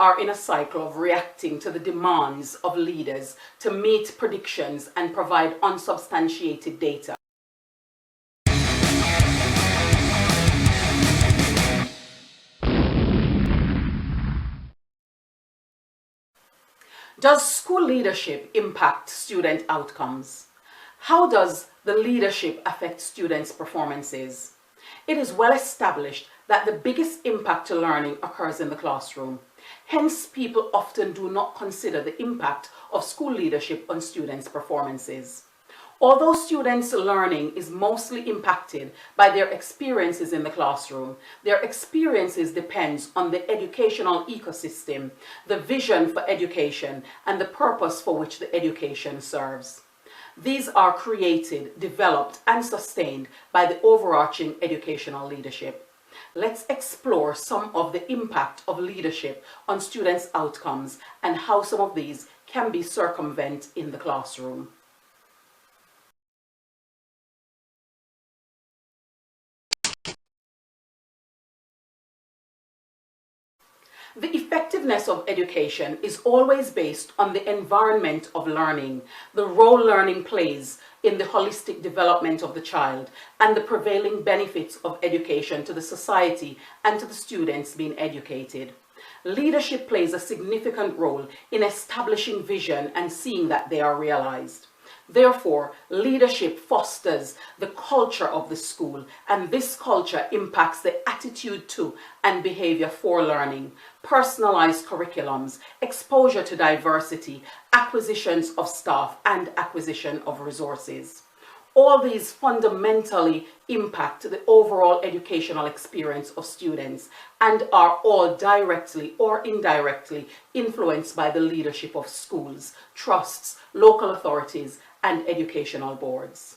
are in a cycle of reacting to the demands of leaders to meet predictions and provide unsubstantiated data. Does school leadership impact student outcomes? How does the leadership affect students' performances? It is well established that the biggest impact to learning occurs in the classroom. Hence, people often do not consider the impact of school leadership on students' performances. Although students' learning is mostly impacted by their experiences in the classroom, their experiences depends on the educational ecosystem, the vision for education, and the purpose for which the education serves. These are created, developed, and sustained by the overarching educational leadership. Let's explore some of the impact of leadership on students' outcomes and how some of these can be circumvented in the classroom. The effectiveness of education is always based on the environment of learning, the role learning plays in the holistic development of the child, and the prevailing benefits of education to the society and to the students being educated. Leadership plays a significant role in establishing vision and seeing that they are realized. Therefore, leadership fosters the culture of the school, and this culture impacts the attitude to and behavior for learning, personalized curriculums, exposure to diversity, acquisitions of staff, and acquisition of resources. All these fundamentally impact the overall educational experience of students and are all directly or indirectly influenced by the leadership of schools, trusts, local authorities, and educational boards.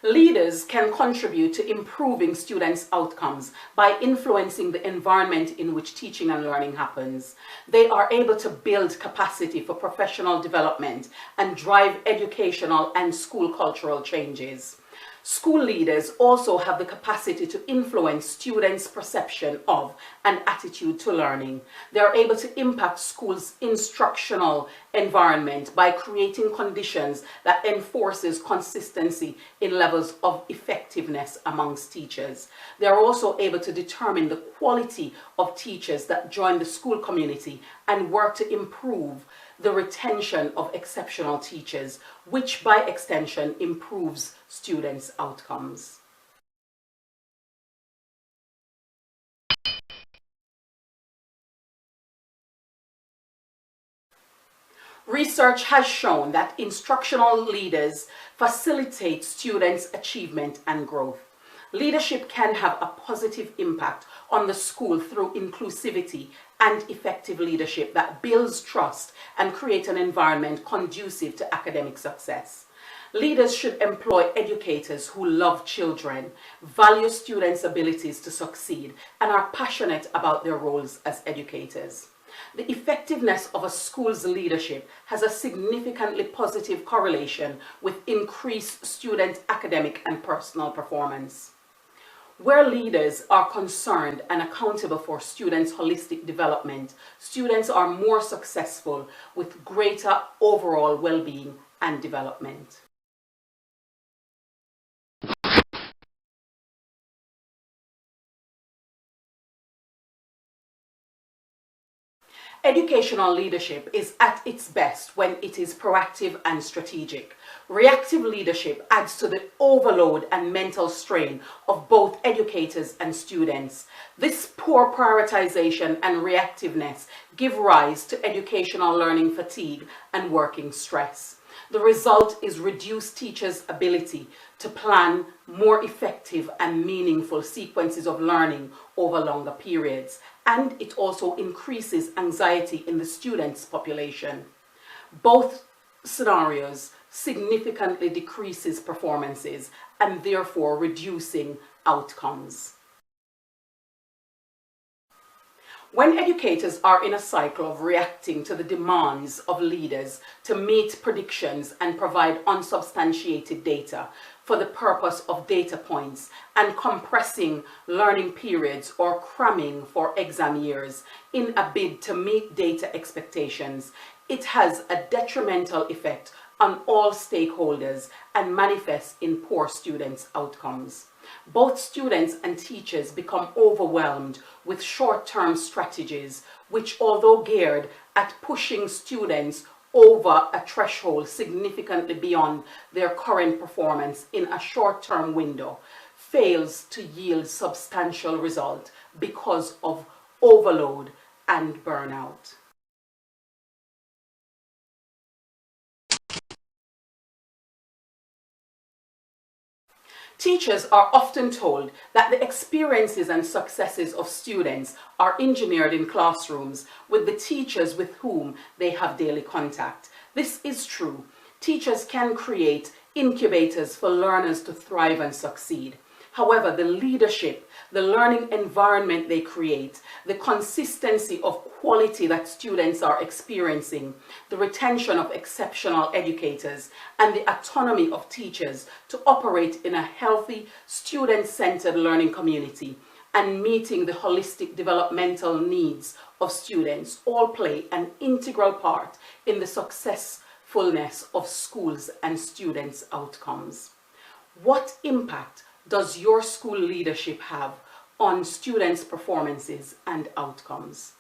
Leaders can contribute to improving students' outcomes by influencing the environment in which teaching and learning happens. They are able to build capacity for professional development and drive educational and school cultural changes. School leaders also have the capacity to influence students' perception of and attitude to learning. They are able to impact schools' instructional environment by creating conditions that enforces consistency in levels of effectiveness amongst teachers. They are also able to determine the quality of teachers that join the school community and work to improve the retention of exceptional teachers, which by extension improves students' outcomes. Research has shown that instructional leaders facilitate students' achievement and growth. Leadership can have a positive impact on the school through inclusivity and effective leadership that builds trust and creates an environment conducive to academic success. Leaders should employ educators who love children, value students' abilities to succeed, and are passionate about their roles as educators. The effectiveness of a school's leadership has a significantly positive correlation with increased student academic and personal performance. Where leaders are concerned and accountable for students' holistic development, students are more successful with greater overall well-being and development. Educational leadership is at its best when it is proactive and strategic. Reactive leadership adds to the overload and mental strain of both educators and students. This poor prioritization and reactiveness give rise to educational learning fatigue and working stress. The result is reduced teachers' ability to plan more effective and meaningful sequences of learning over longer periods, and it also increases anxiety in the students' population. Both scenarios significantly decreases performances and therefore reducing outcomes. When educators are in a cycle of reacting to the demands of leaders to meet predictions and provide unsubstantiated data for the purpose of data points and compressing learning periods or cramming for exam years in a bid to meet data expectations, it has a detrimental effect on all stakeholders and manifests in poor students' outcomes. Both students and teachers become overwhelmed with short-term strategies which, although geared at pushing students over a threshold significantly beyond their current performance in a short-term window, fails to yield substantial result because of overload and burnout. Teachers are often told that the experiences and successes of students are engineered in classrooms with the teachers with whom they have daily contact. This is true. Teachers can create incubators for learners to thrive and succeed. However, the leadership, the learning environment they create, the consistency of quality that students are experiencing, the retention of exceptional educators, and the autonomy of teachers to operate in a healthy, student-centered learning community and meeting the holistic developmental needs of students all play an integral part in the successfulness of schools and students' outcomes. What impact does your school leadership have on students' performances and outcomes?